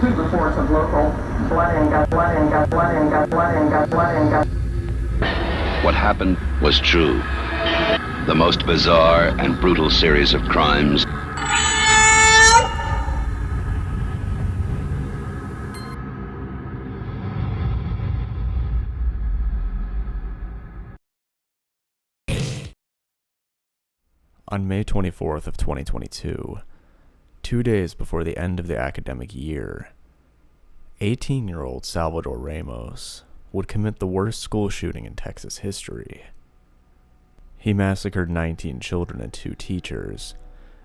include reports of local blood and guts. What happened was true. The most bizarre and brutal series of crimes On May 24th of 2022, 2 days before the end of the academic year, 18-year-old Salvador Ramos would commit the worst school shooting in Texas history. He massacred 19 children and 2 teachers,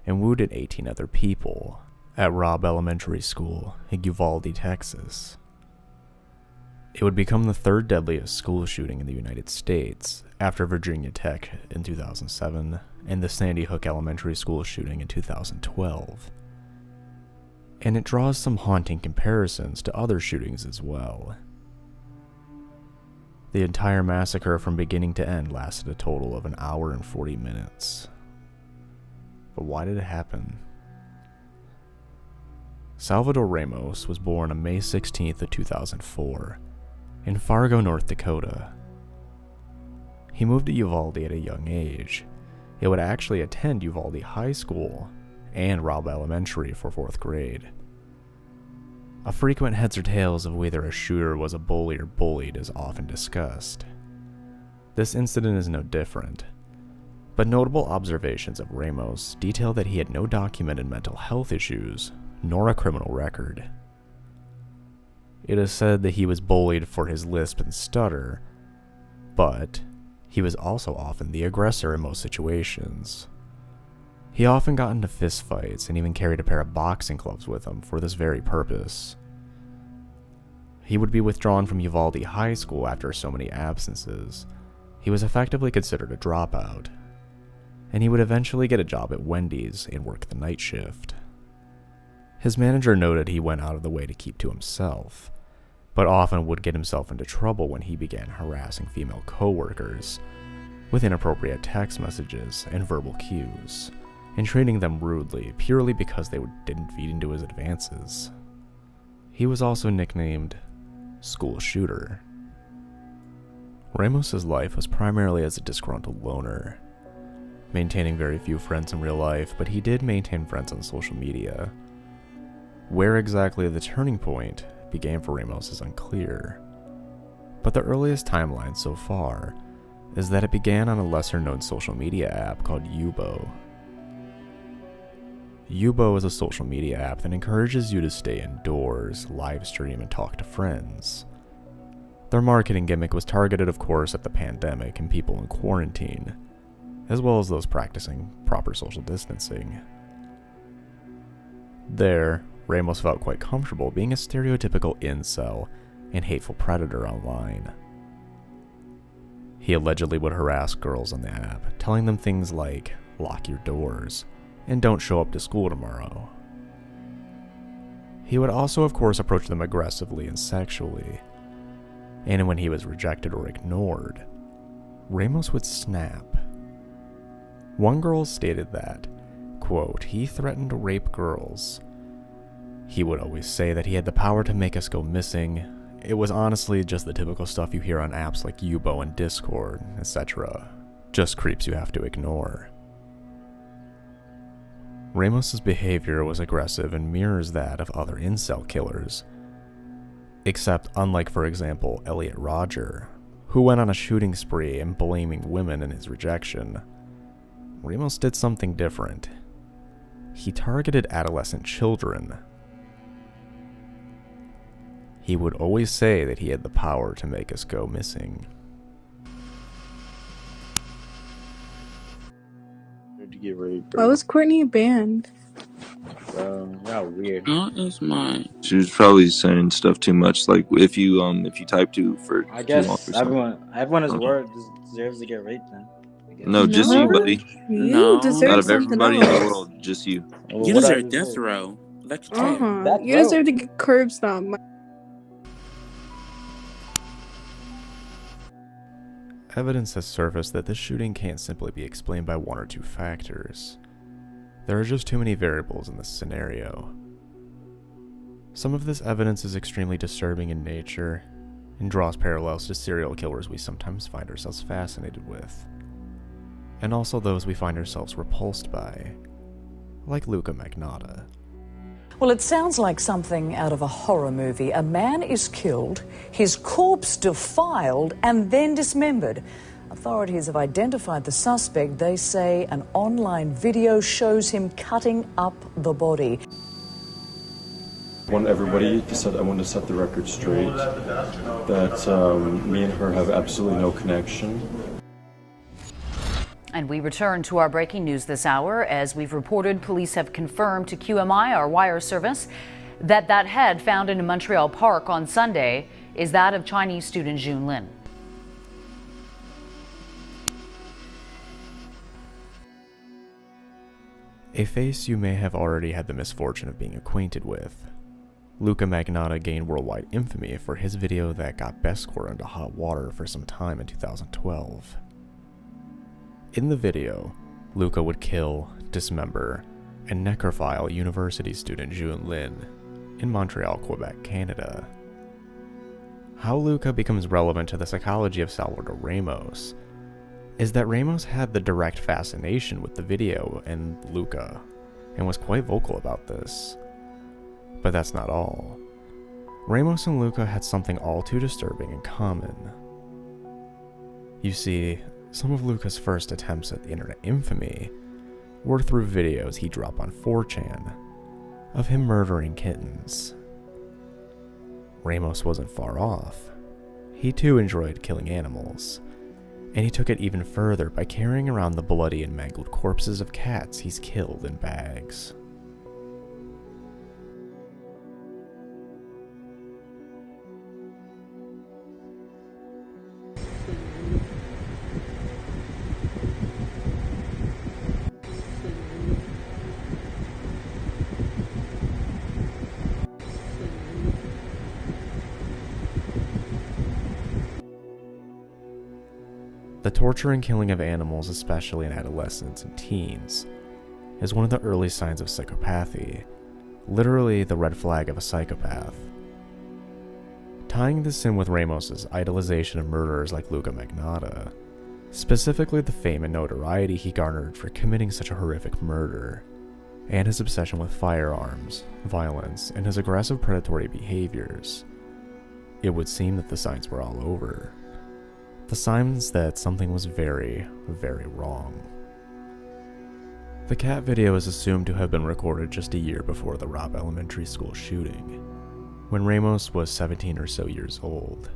and wounded 18 other people at Robb Elementary School in Uvalde, Texas. It would become the 3rd deadliest school shooting in the United States after Virginia Tech in 2007 and the Sandy Hook Elementary School shooting in 2012. And it draws some haunting comparisons to other shootings as well. The entire massacre from beginning to end lasted a total of 1 hour and 40 minutes. But why did it happen? Salvador Ramos was born on May 16th of 2004 in Fargo, North Dakota. He moved to Uvalde at a young age. He would actually attend Uvalde High School and Robb Elementary for 4th grade. A frequent heads or tails of whether a shooter was a bully or bullied is often discussed. This incident is no different, but notable observations of Ramos detail that he had no documented mental health issues, nor a criminal record. It is said that he was bullied for his lisp and stutter, but he was also often the aggressor in most situations. He often got into fistfights and even carried a pair of boxing gloves with him for this very purpose. He would be withdrawn from Uvalde High School after so many absences. He was effectively considered a dropout, and he would eventually get a job at Wendy's and work the night shift. His manager noted he went out of the way to keep to himself, but often would get himself into trouble when he began harassing female coworkers with inappropriate text messages and verbal cues, and treating them rudely purely because they didn't feed into his advances. He was also nicknamed School Shooter. Ramos's life was primarily as a disgruntled loner, maintaining very few friends in real life, but he did maintain friends on social media. Where exactly the turning point began for Ramos is unclear, but the earliest timeline so far is that it began on a lesser-known social media app called Yubo. Yubo is a social media app that encourages you to stay indoors, live stream, and talk to friends. Their marketing gimmick was targeted, of course, at the pandemic and people in quarantine, as well as those practicing proper social distancing. There, Ramos felt quite comfortable being a stereotypical incel and hateful predator online. He allegedly would harass girls on the app, telling them things like, "Lock your doors," and "Don't show up to school tomorrow." He would also, of course, approach them aggressively and sexually, and when he was rejected or ignored, Ramos would snap. One girl stated that, quote, "He threatened to rape girls. He would always say that he had the power to make us go missing. It was honestly just the typical stuff you hear on apps like Yubo and Discord, etc. Just creeps you have to ignore." Ramos's behavior was aggressive and mirrors that of other incel killers. Except unlike, for example, Elliot Rodger, who went on a shooting spree and blaming women in his rejection, Ramos did something different. He targeted adolescent children. He would always say that he had the power to make us go missing. To get raped, bro. Why was Courtney banned? Not weird. That is mine. She was probably saying stuff too much. Like if you type too for I too long or guess something. everyone is word deserves to get raped then. No, just you, buddy. You No. deserve Out of something everybody in the else. world, just you. Well, You what I deserve death deserve? row. Electrocuted. Uh-huh. You row. deserve to get curb stomped. Evidence has surfaced that this shooting can't simply be explained by one or two factors. There are just too many variables in this scenario. Some of this evidence is extremely disturbing in nature and draws parallels to serial killers we sometimes find ourselves fascinated with, and also those we find ourselves repulsed by, like Luka Magnotta. Well, it sounds like something out of a horror movie. A man is killed, his corpse defiled, and then dismembered. Authorities have identified the suspect. They say an online video shows him cutting up the body. I want everybody to set, I want to set the record straight that me and her have absolutely no connection. And we return to our breaking news this hour. As we've reported, police have confirmed to QMI, our wire service, that head found in a Montreal park on Sunday is that of Chinese student Jun Lin. A face you may have already had the misfortune of being acquainted with. Luka Magnotta gained worldwide infamy for his video that got best score into hot water for some time in 2012. In the video, Luka would kill, dismember, and necrophile university student Jun Lin in Montreal, Quebec, Canada. How Luka becomes relevant to the psychology of Salvador Ramos is that Ramos had the direct fascination with the video and Luka, and was quite vocal about this. But that's not all. Ramos and Luka had something all too disturbing in common. You see, some of Luka's first attempts at internet infamy were through videos he dropped on 4chan of him murdering kittens. Ramos wasn't far off. He too enjoyed killing animals, and he took it even further by carrying around the bloody and mangled corpses of cats he's killed in bags. The torture and killing of animals, especially in adolescents and teens, is one of the early signs of psychopathy, literally the red flag of a psychopath. Tying this in with Ramos's idolization of murderers like Luka Magnotta, specifically the fame and notoriety he garnered for committing such a horrific murder, and his obsession with firearms, violence, and his aggressive predatory behaviors, it would seem that the signs were all over. The signs that something was very, very wrong. The cat video is assumed to have been recorded just a year before the Robb Elementary School shooting, when Ramos was 17 or so years old.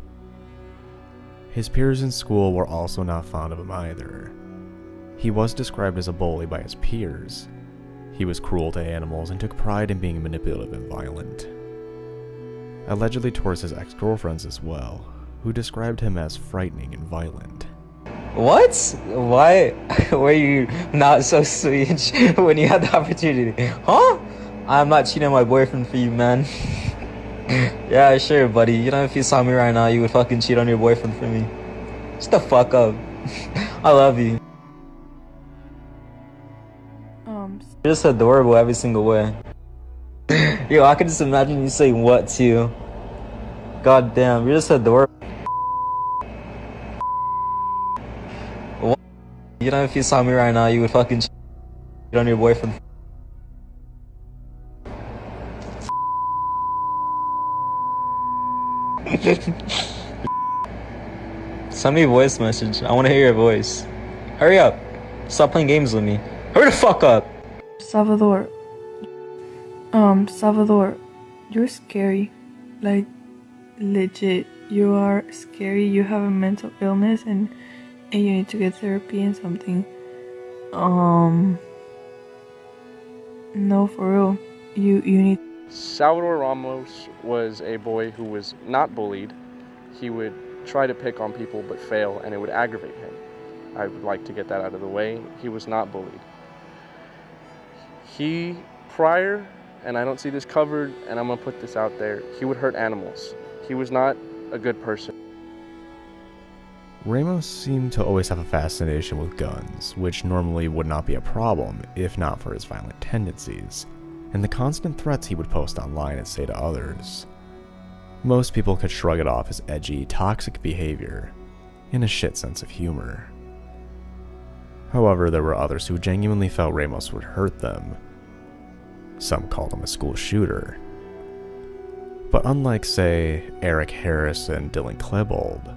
His peers in school were also not fond of him either. He was described as a bully by his peers. He was cruel to animals and took pride in being manipulative and violent, allegedly towards his ex-girlfriends as well, who described him as frightening and violent. What? Why were you not so sweet when you had the opportunity? Huh? I'm not cheating on my boyfriend for you, man. Yeah, sure, buddy. You know, if you saw me right now, you would fucking cheat on your boyfriend for me. Shut the fuck up. I love you. You're just adorable every single way. Yo, I can just imagine you saying what too. God damn, you're just adorable. What? You know, if you saw me right now, you would fucking cheat on your boyfriend. Send me a voice message. I want to hear your voice. Hurry up. Stop playing games with me. Hurry the fuck up. Salvador, you're scary. Like, legit, you are scary. You have a mental illness and you need to get therapy and something. No, for real. You need. Salvador Ramos was a boy who was not bullied. He would try to pick on people but fail, and it would aggravate him. I would like to get that out of the way. He was not bullied. He, prior, and I don't see this covered, and I'm gonna put this out there, he would hurt animals. He was not a good person. Ramos seemed to always have a fascination with guns, which normally would not be a problem if not for his violent tendencies, and the constant threats he would post online and say to others. Most people could shrug it off as edgy, toxic behavior and a shit sense of humor. However, there were others who genuinely felt Ramos would hurt them. Some called him a school shooter. But unlike, say, Eric Harris and Dylan Klebold,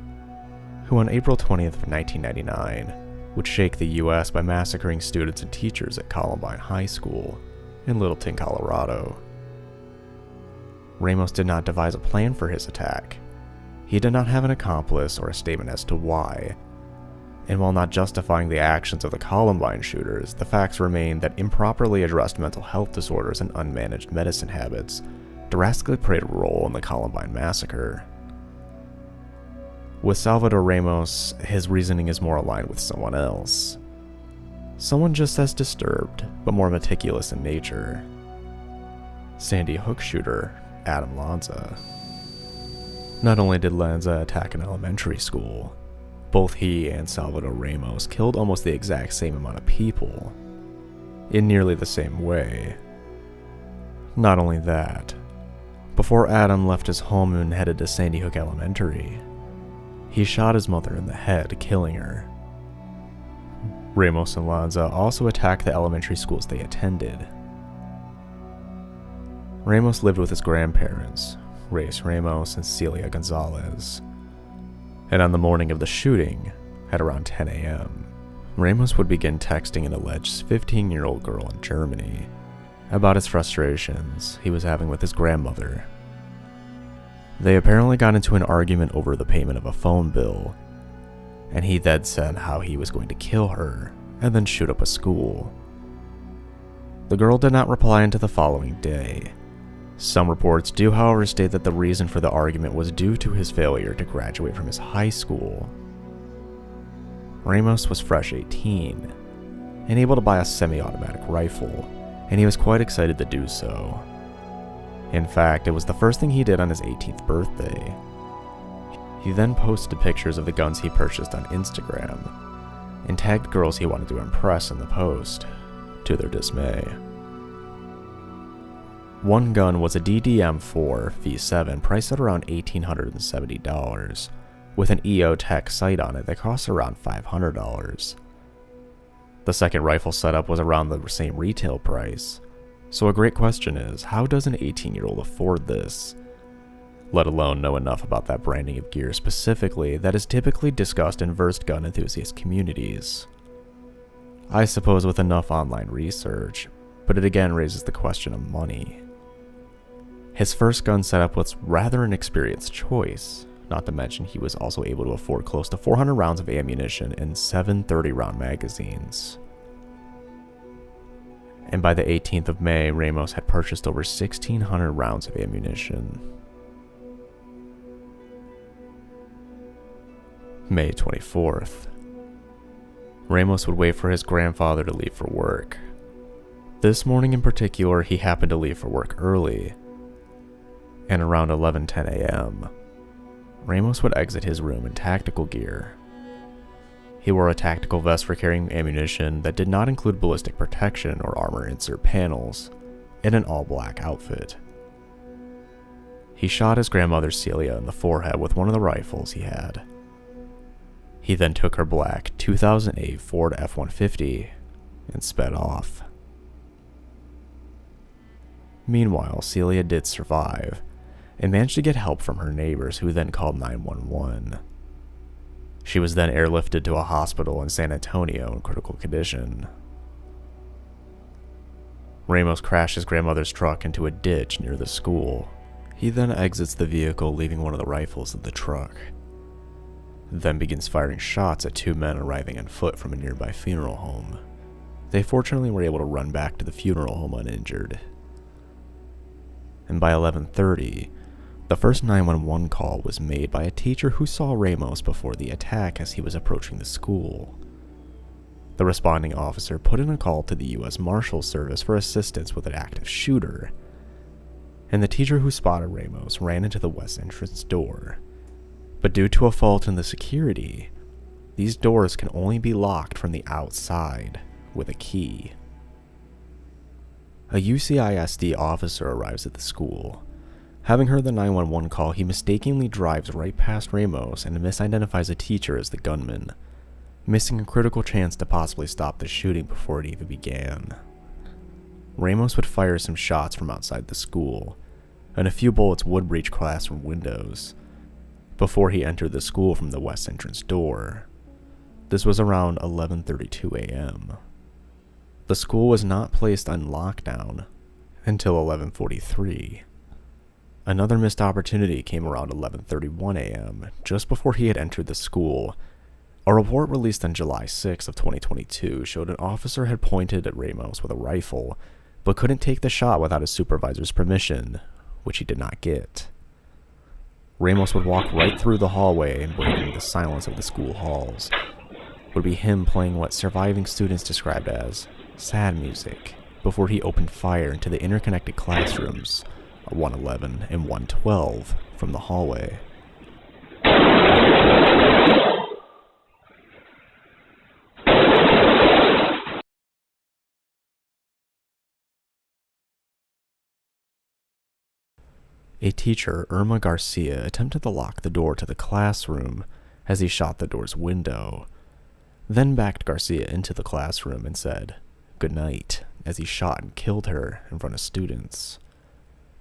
who on April 20th of 1999 would shake the US by massacring students and teachers at Columbine High School in Littleton, Colorado, Ramos did not devise a plan for his attack. He did not have an accomplice or a statement as to why. And while not justifying the actions of the Columbine shooters, the facts remain that improperly addressed mental health disorders and unmanaged medicine habits drastically played a role in the Columbine massacre. With Salvador Ramos, his reasoning is more aligned with someone else. Someone just as disturbed, but more meticulous in nature. Sandy Hook shooter Adam Lanza. Not only did Lanza attack an elementary school, both he and Salvador Ramos killed almost the exact same amount of people, in nearly the same way. Not only that, before Adam left his home and headed to Sandy Hook Elementary, he shot his mother in the head, killing her. Ramos and Lanza also attacked the elementary schools they attended. Ramos lived with his grandparents, Reyes Ramos and Celia Gonzalez, and on the morning of the shooting, at around 10 a.m., Ramos would begin texting an alleged 15-year-old girl in Germany about his frustrations he was having with his grandmother. They apparently got into an argument over the payment of a phone bill, and he then said how he was going to kill her and then shoot up a school. The girl did not reply until the following day. Some reports do, however, state that the reason for the argument was due to his failure to graduate from his high school. Ramos was fresh 18 and able to buy a semi-automatic rifle, and he was quite excited to do so. In fact, it was the first thing he did on his 18th birthday. He then posted pictures of the guns he purchased on Instagram and tagged girls he wanted to impress in the post, to their dismay. One gun was a DDM-4 V7 priced at around $1,870, with an EO Tech sight on it that cost around $500. The second rifle setup was around the same retail price, so a great question is, how does an 18-year-old afford this? Let alone know enough about that branding of gear specifically that is typically discussed in versed gun enthusiast communities. I suppose with enough online research, but it again raises the question of money. His first gun setup was rather an experienced choice, not to mention he was also able to afford close to 400 rounds of ammunition in 7 30-round magazines. And by the 18th of May, Ramos had purchased over 1,600 rounds of ammunition. May 24th. Ramos would wait for his grandfather to leave for work. This morning in particular, he happened to leave for work early, and around 11:10 a.m., Ramos would exit his room in tactical gear. He wore a tactical vest for carrying ammunition that did not include ballistic protection or armor insert panels, and an all-black outfit. He shot his grandmother Celia in the forehead with one of the rifles he had. He then took her black 2008 Ford F-150 and sped off. Meanwhile, Celia did survive, and managed to get help from her neighbors, who then called 911. She was then airlifted to a hospital in San Antonio in critical condition. Ramos crashed his grandmother's truck into a ditch near the school. He then exits the vehicle, leaving one of the rifles in the truck, then begins firing shots at 2 men arriving on foot from a nearby funeral home. They fortunately were able to run back to the funeral home uninjured. And by 11:30, the first 911 call was made by a teacher who saw Ramos before the attack as he was approaching the school. The responding officer put in a call to the U.S. Marshals Service for assistance with an active shooter, and the teacher who spotted Ramos ran into the west entrance door. But due to a fault in the security, these doors can only be locked from the outside with a key. A UCISD officer arrives at the school. Having heard the 911 call, he mistakenly drives right past Ramos and misidentifies a teacher as the gunman, missing a critical chance to possibly stop the shooting before it even began. Ramos would fire some shots from outside the school, and a few bullets would breach classroom windows before he entered the school from the west entrance door. This was around 11:32 a.m. The school was not placed on lockdown until 11:43. Another missed opportunity came around 11:31 a.m., just before he had entered the school. A report released on July 6 of 2022 showed an officer had pointed at Ramos with a rifle, but couldn't take the shot without his supervisor's permission, which he did not get. Ramos would walk right through the hallway and breaking the silence of the school halls. Would be him playing what surviving students described as sad music before he opened fire into the interconnected classrooms 111 and 112 from the hallway. A teacher, Irma Garcia, attempted to lock the door to the classroom as he shot the door's window, then backed Garcia into the classroom and said, "Good night," as he shot and killed her in front of students.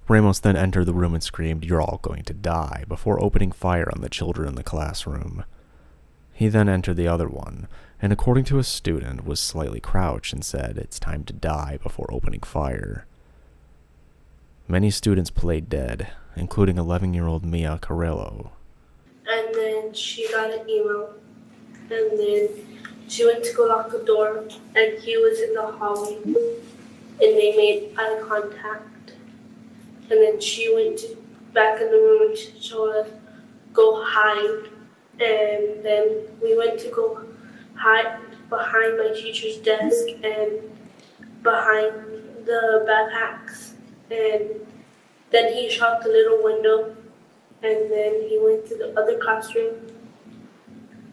Ramos then entered the room and screamed, "You're all going to die," before opening fire on the children in the classroom. He then entered the other one, and according to a student, was slightly crouched and said, "It's time to die," before opening fire. Many students played dead, including 11-year-old Mia Carrillo. And then she got an email, and then she went to go lock the door, and he was in the hallway, and they made eye contact. And then she went back in the room and she told us, "Go hide." And then we went to go hide behind my teacher's desk and behind the backpacks. And then he shot the little window, and then he went to the other classroom,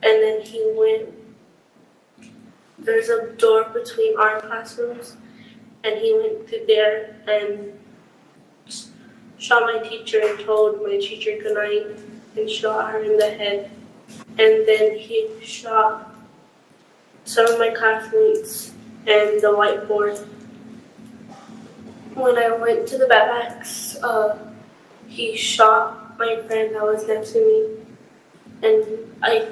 and then he went, there's a door between our classrooms, and he went to there and shot my teacher and told my teacher goodnight and shot her in the head. And then he shot some of my classmates and the whiteboard. When I went to the backpacks, he shot my friend that was next to me, and I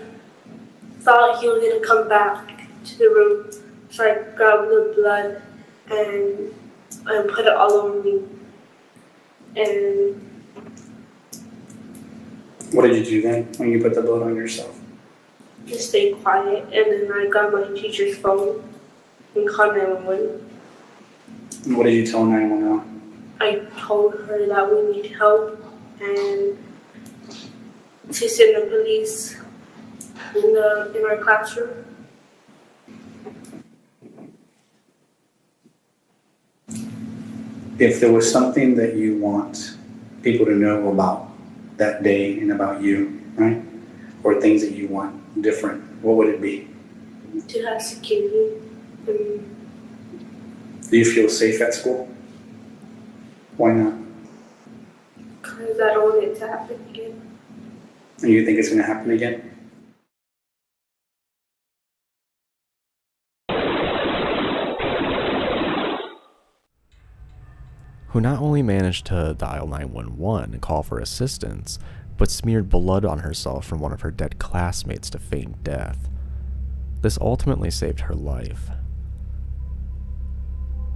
thought he was gonna come back to the room, so I grabbed the blood and put it all over me. And what did you do then when you put the blood on yourself? Just stay quiet, and then I got my teacher's phone and called 911. And what did you tell 911? I told her that we need help and to send the police in our classroom. If there was something that you want people to know about that day and about you, right? Or things that you want different, what would it be? To have security. Do you feel safe at school? Why not? Because I don't want it to happen again. And you think it's going to happen again? Who not only managed to dial 911 and call for assistance, but smeared blood on herself from one of her dead classmates to feign death. This ultimately saved her life.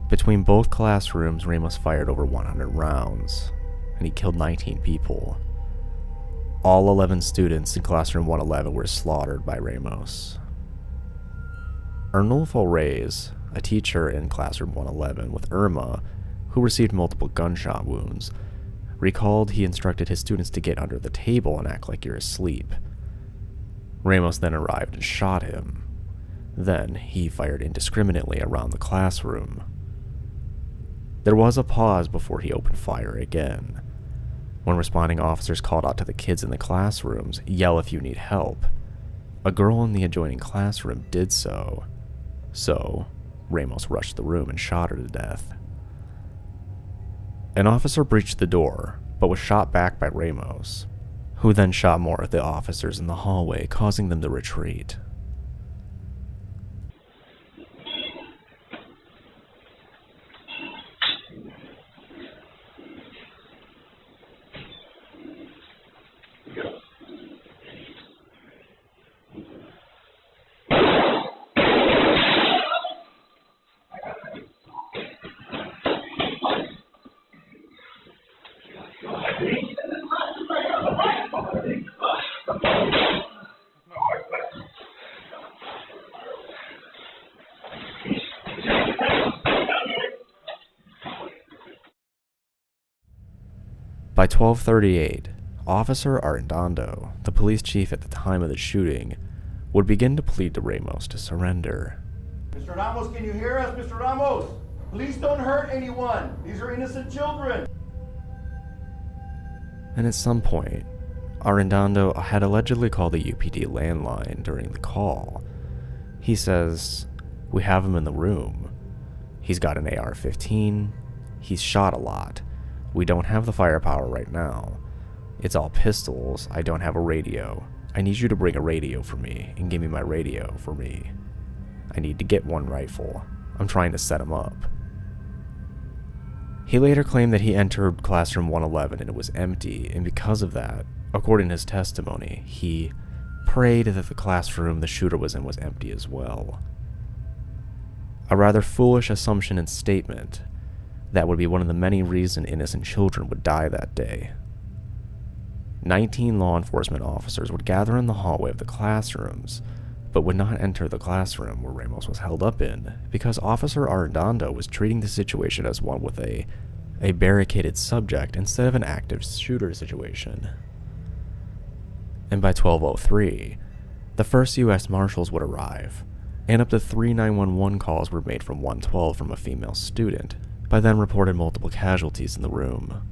Between both classrooms, Ramos fired over 100 rounds, and he killed 19 people. All 11 students in classroom 111 were slaughtered by Ramos. Arnulfo Reyes, a teacher in classroom 111 with Irma, who received multiple gunshot wounds, recalled he instructed his students to get under the table and act like you're asleep. Ramos then arrived and shot him. Then he fired indiscriminately around the classroom. There was a pause before he opened fire again. When responding officers called out to the kids in the classrooms, "Yell if you need help." A girl in the adjoining classroom did so. So, Ramos rushed the room and shot her to death. An officer breached the door, but was shot back by Ramos, who then shot more at the officers in the hallway, causing them to retreat. By 12:38, Officer Arredondo, the police chief at the time of the shooting, would begin to plead to Ramos to surrender. Mr. Ramos, can you hear us? Mr. Ramos, please don't hurt anyone. These are innocent children. And at some point, Arredondo had allegedly called the UPD landline during the call. He says, "We have him in the room. He's got an AR-15. He's shot a lot. We don't have the firepower right now. It's all pistols. I don't have a radio. I need you to bring a radio for me and give me my radio for me. I need to get one rifle. I'm trying to set him up." He later claimed that he entered classroom 111 and it was empty, and because of that, according to his testimony, he prayed that the classroom the shooter was in was empty as well. A rather foolish assumption and statement that would be one of the many reasons innocent children would die that day. 19 law enforcement officers would gather in the hallway of the classrooms, but would not enter the classroom where Ramos was held up in, because Officer Arredondo was treating the situation as one with a barricaded subject instead of an active shooter situation. And by 12:03, the first U.S. Marshals would arrive, and up to 3 911 calls were made from 112 from a female student, by then reported multiple casualties in the room.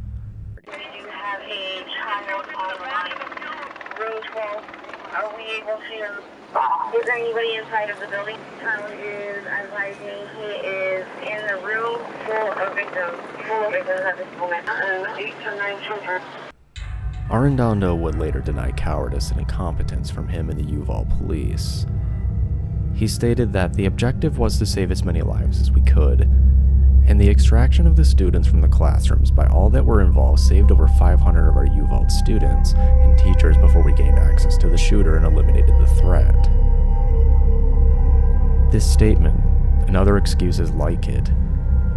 We do have a child on line. Row 12, are we able to, is there anybody inside of the building? Child is advising he is in the room full of victims at this moment. 8 to 9 children. Arredondo would later deny cowardice and incompetence from him and the Uvalde police. He stated that the objective was to save as many lives as we could, and the extraction of the students from the classrooms by all that were involved saved over 500 of our Uvalde students and teachers before we gained access to the shooter and eliminated the threat. This statement, and other excuses like it,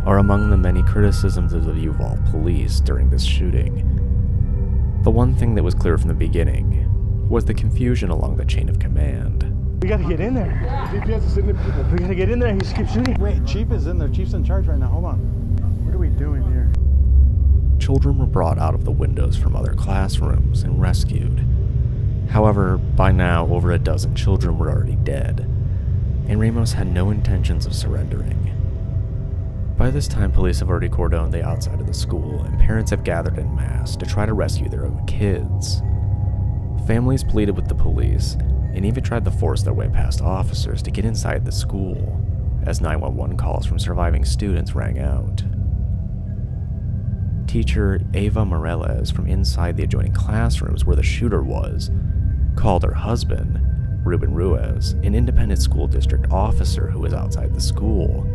are among the many criticisms of the Uvalde police during this shooting. The one thing that was clear from the beginning was the confusion along the chain of command. We gotta get in there. We gotta get in there. He just keeps shooting. Wait, Chief is in there. Chief's in charge right now. Hold on. What are we doing here? Children were brought out of the windows from other classrooms and rescued. However, by now, over a dozen children were already dead, and Ramos had no intentions of surrendering. By this time, police have already cordoned the outside of the school, and parents have gathered en masse to try to rescue their own kids. Families pleaded with the police, and even tried to force their way past officers to get inside the school, as 911 calls from surviving students rang out. Teacher Ava Morales from inside the adjoining classrooms where the shooter was, called her husband, Ruben Ruiz, an independent school district officer who was outside the school.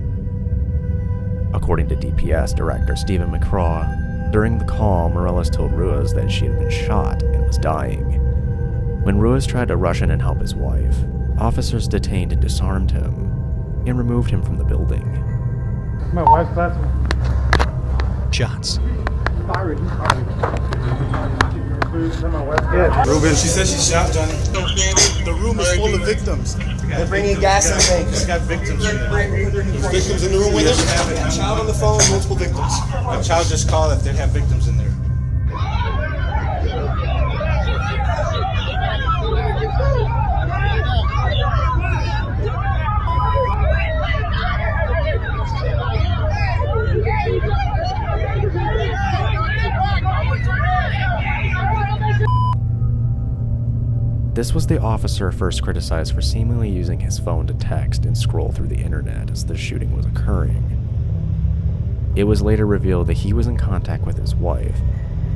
According to DPS Director Stephen McCraw, during the call, Morales told Ruiz that she had been shot and was dying. When Ruiz tried to rush in and help his wife, officers detained and disarmed him, and removed him from the building. My wife's classroom. Shots. Ruben, she says she shot Johnny. The room is full of victims. They're bringing gas and things. We got victims in there. There's victims in the room with us? A child on the phone, multiple victims. A child just called if they have victims in there. This was the officer first criticized for seemingly using his phone to text and scroll through the internet as the shooting was occurring. It was later revealed that he was in contact with his wife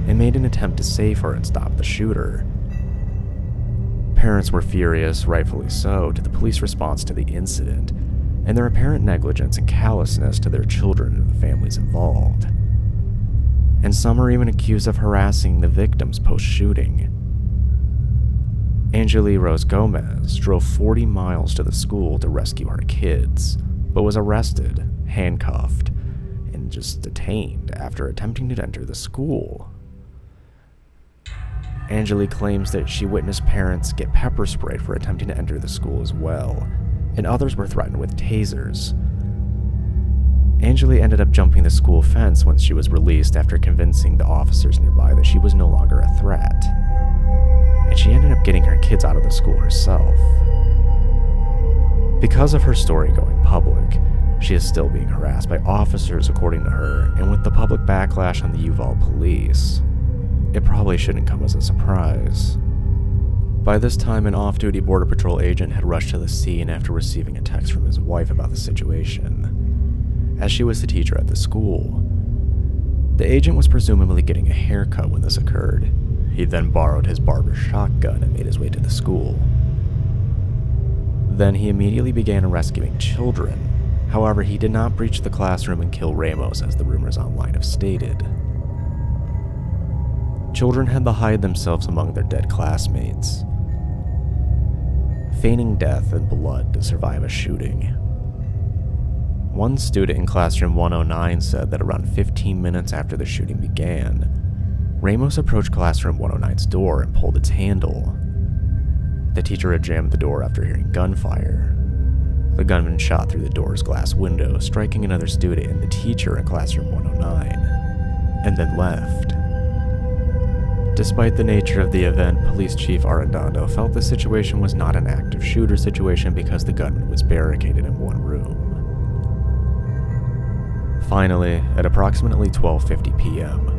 and made an attempt to save her and stop the shooter. Parents were furious, rightfully so, to the police response to the incident and their apparent negligence and callousness to their children and the families involved. And some are even accused of harassing the victims post-shooting. Angeli Rose Gomez drove 40 miles to the school to rescue her kids, but was arrested, handcuffed, and just detained after attempting to enter the school. Angeli claims that she witnessed parents get pepper sprayed for attempting to enter the school as well, and others were threatened with tasers. Angeli ended up jumping the school fence once she was released after convincing the officers nearby that she was no longer a threat. And she ended up getting her kids out of the school herself. Because of her story going public, she is still being harassed by officers according to her, and with the public backlash on the Uvalde police, it probably shouldn't come as a surprise. By this time, an off-duty Border Patrol agent had rushed to the scene after receiving a text from his wife about the situation, as she was the teacher at the school. The agent was presumably getting a haircut when this occurred. He then borrowed his barber's shotgun and made his way to the school. Then he immediately began rescuing children. However, he did not breach the classroom and kill Ramos as the rumors online have stated. Children had to hide themselves among their dead classmates, feigning death and blood to survive a shooting. One student in classroom 109 said that around 15 minutes after the shooting began, Ramos approached classroom 109's door and pulled its handle. The teacher had jammed the door after hearing gunfire. The gunman shot through the door's glass window, striking another student and the teacher in classroom 109, and then left. Despite the nature of the event, Police Chief Arredondo felt the situation was not an active shooter situation because the gunman was barricaded in one room. Finally, at approximately 12:50 p.m.,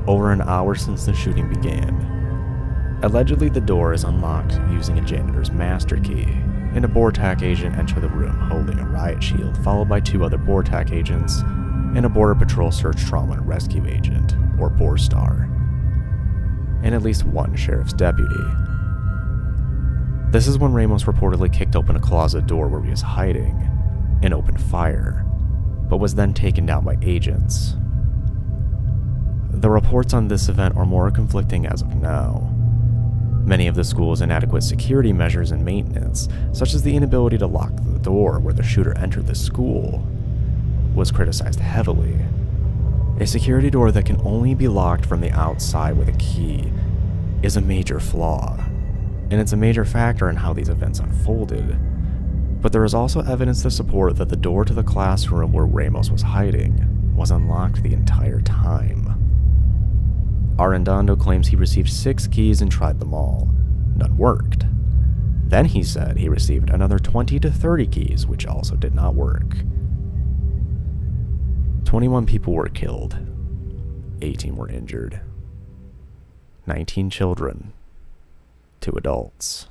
over an hour since the shooting began, allegedly the door is unlocked using a janitor's master key, and a BORTAC agent entered the room holding a riot shield, followed by 2 other BORTAC agents and a Border Patrol Search, Trauma, and Rescue agent, or BORSTAR, and at least 1 sheriff's deputy. This is when Ramos reportedly kicked open a closet door where he was hiding and opened fire, but was then taken down by agents. The reports on this event are more conflicting as of now. Many of the school's inadequate security measures and maintenance, such as the inability to lock the door where the shooter entered the school, was criticized heavily. A security door that can only be locked from the outside with a key is a major flaw, and it's a major factor in how these events unfolded. But there is also evidence to support that the door to the classroom where Ramos was hiding was unlocked the entire time. Arredondo claims he received 6 keys and tried them all. None worked. Then he said he received another 20 to 30 keys, which also did not work. 21 people were killed. 18 were injured. 19 children. 2 adults.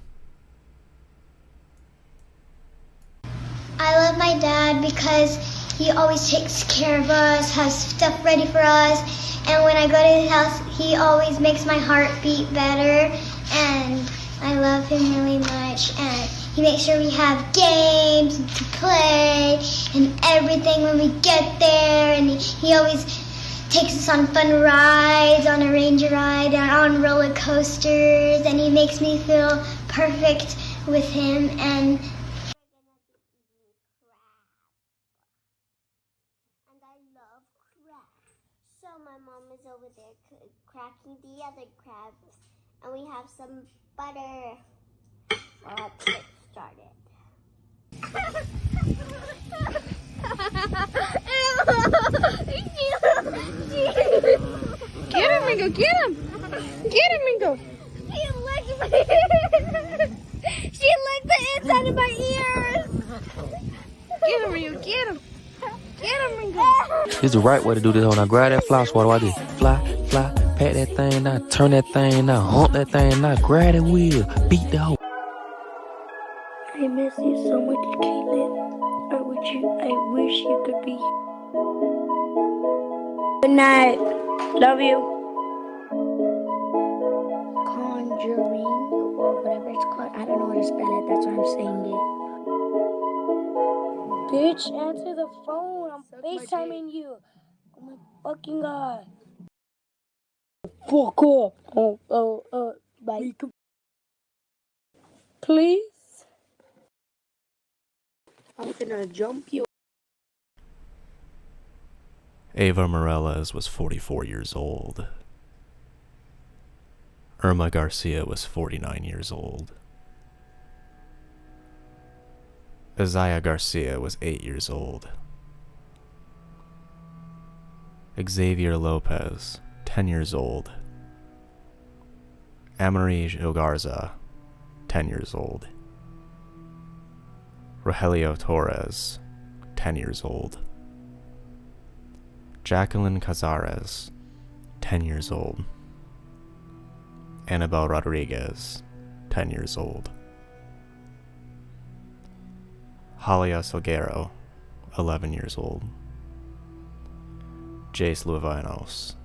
I love my dad because he always takes care of us, has stuff ready for us, and when I go to his house, he always makes my heart beat better, and I love him really much, and he makes sure we have games to play and everything when we get there, and he always takes us on fun rides, on a ranger ride, and on roller coasters, and he makes me feel perfect with him, and so my mom is over there cracking the other crabs, and we have some butter. Well, let's get started. Get him, Mingo, get him! Get him, Mingo! She licked the inside of my ears! Get him, Mingo, get him! Get him, Mingo! This is the right way to do this. When I grab that fly swatter, what I do? Fly, pat that thing down, turn that thing down, hump that thing down, grab that wheel, beat the hoe. I miss you so much, Caitlin. I wish you could be here. Good night. Love you. Conjuring or whatever it's called. I don't know how to spell it. That's why I'm saying it. Bitch, answer the phone. I'm FaceTiming you. Oh my fucking god. Fuck up. Bye. Please? I'm gonna jump you. Ava Morales was 44 years old. Irma Garcia was 49 years old. Isaiah Garcia was 8 years old. Xavier Lopez, 10 years old. Amarillo Ogarza, 10 years old. Rogelio Torres, 10 years old. Jacqueline Cazares, 10 years old. Annabelle Rodriguez, 10 years old. Halia Salguero, 11 years old. Jace Luevanos,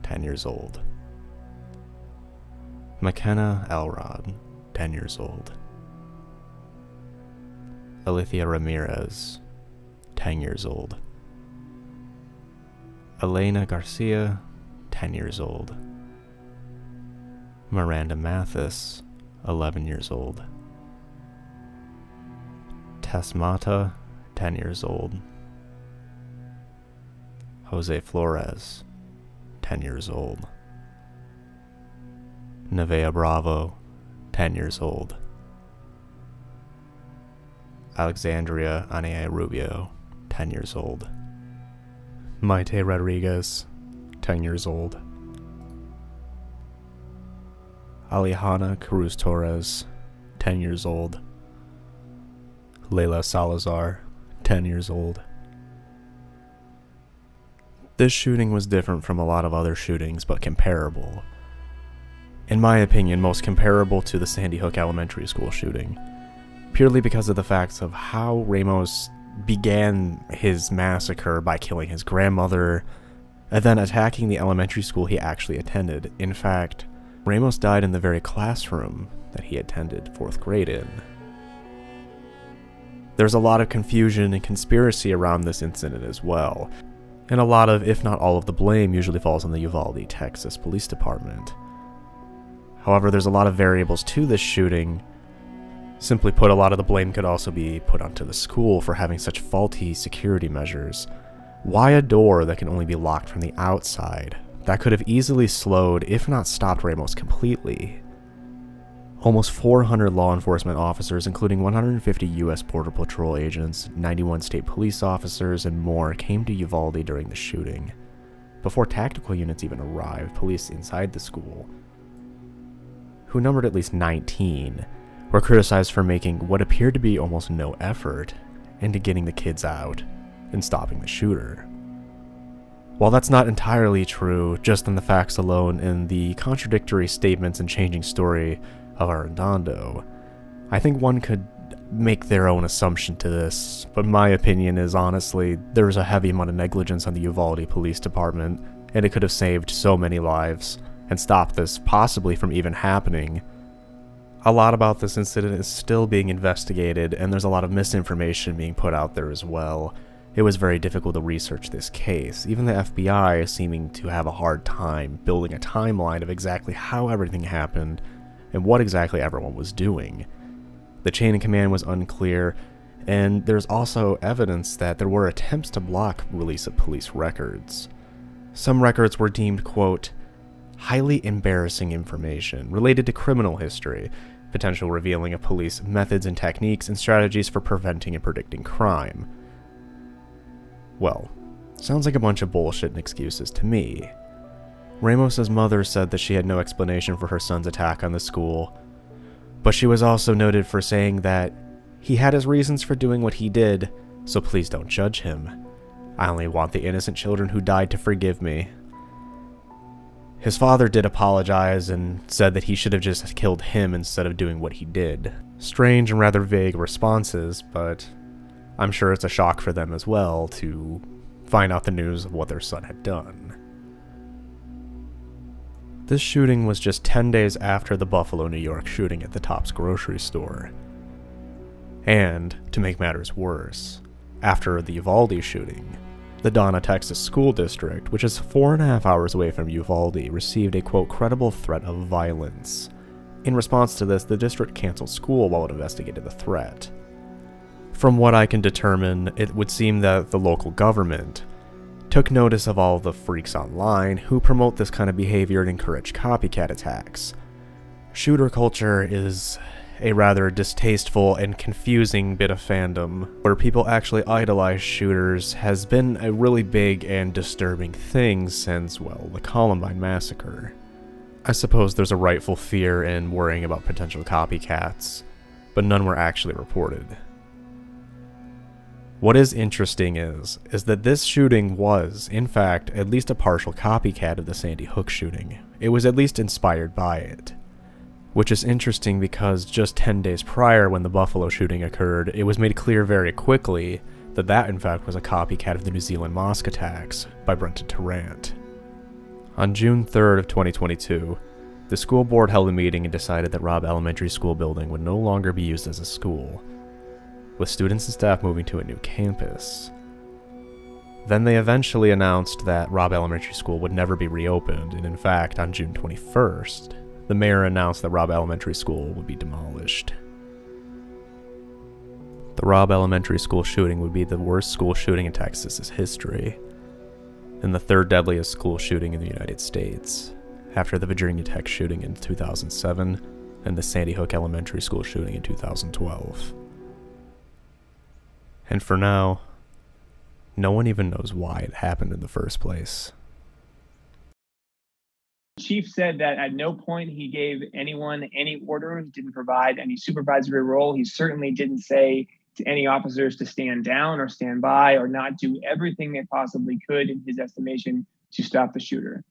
10 years old. McKenna Elrod, 10 years old. Alithia Ramirez, 10 years old. Elena Garcia, 10 years old. Miranda Mathis, 11 years old. Tess Mata, 10 years old. Jose Flores, 10 years old. Nevea Bravo, 10 years old. Alexandria Anaya Rubio, 10 years old. Maite Rodriguez, 10 years old. Alejandra Cruz Torres, 10 years old. Layla Salazar, 10 years old. This shooting was different from a lot of other shootings, but comparable. In my opinion, most comparable to the Sandy Hook Elementary School shooting, purely because of the facts of how Ramos began his massacre by killing his grandmother, and then attacking the elementary school he actually attended. In fact, Ramos died in the very classroom that he attended 4th grade in. There's a lot of confusion and conspiracy around this incident as well, and a lot of, if not all of the blame, usually falls on the Uvalde, Texas Police Department. However, there's a lot of variables to this shooting. Simply put, a lot of the blame could also be put onto the school for having such faulty security measures. Why a door that can only be locked from the outside? That could have easily slowed, if not stopped, Ramos completely. Almost 400 law enforcement officers, including 150 U.S. Border Patrol agents, 91 state police officers, and more came to Uvalde during the shooting. Before tactical units even arrived, police inside the school, who numbered at least 19, were criticized for making what appeared to be almost no effort into getting the kids out and stopping the shooter. While that's not entirely true, just in the facts alone and the contradictory statements and changing story of Arredondo, I think one could make their own assumption to this, but my opinion is honestly, there was a heavy amount of negligence on the Uvalde Police Department, and it could have saved so many lives and stopped this possibly from even happening. A lot about this incident is still being investigated, and there's a lot of misinformation being put out there as well. It was very difficult to research this case. Even the FBI is seeming to have a hard time building a timeline of exactly how everything happened and what exactly everyone was doing. The chain of command was unclear, and there's also evidence that there were attempts to block release of police records. Some records were deemed, quote, highly embarrassing information related to criminal history, potential revealing of police methods and techniques and strategies for preventing and predicting crime. Well, sounds like a bunch of bullshit and excuses to me. Ramos's mother said that she had no explanation for her son's attack on the school, but she was also noted for saying that he had his reasons for doing what he did, so please don't judge him. I only want the innocent children who died to forgive me. His father did apologize and said that he should have just killed him instead of doing what he did. Strange and rather vague responses, but I'm sure it's a shock for them as well to find out the news of what their son had done. This shooting was just 10 days after the Buffalo, New York shooting at the Tops grocery store. And, to make matters worse, after the Uvalde shooting, the Donna, Texas school district, which is 4.5 hours away from Uvalde, received a quote credible threat of violence. In response to this, the district canceled school while it investigated the threat. From what I can determine, it would seem that the local government took notice of all the freaks online who promote this kind of behavior and encourage copycat attacks. Shooter culture is a rather distasteful and confusing bit of fandom, where people actually idolize shooters has been a really big and disturbing thing since, well, the Columbine massacre. I suppose there's a rightful fear in worrying about potential copycats, but none were actually reported. What is interesting is that this shooting was, in fact, at least a partial copycat of the Sandy Hook shooting. It was at least inspired by it. Which is interesting because just 10 days prior when the Buffalo shooting occurred, it was made clear very quickly that that in fact was a copycat of the New Zealand mosque attacks by Brenton Tarrant. On June 3rd of 2022, the school board held a meeting and decided that Robb Elementary School building would no longer be used as a school, with students and staff moving to a new campus. Then they eventually announced that Robb Elementary School would never be reopened, and in fact, on June 21st, the mayor announced that Robb Elementary School would be demolished. The Robb Elementary School shooting would be the worst school shooting in Texas's history, and the third deadliest school shooting in the United States, after the Virginia Tech shooting in 2007 and the Sandy Hook Elementary School shooting in 2012. And for now, no one even knows why it happened in the first place. Chief said that at no point he gave anyone any orders, didn't provide any supervisory role. He certainly didn't say to any officers to stand down or stand by or not do everything they possibly could, in his estimation, to stop the shooter.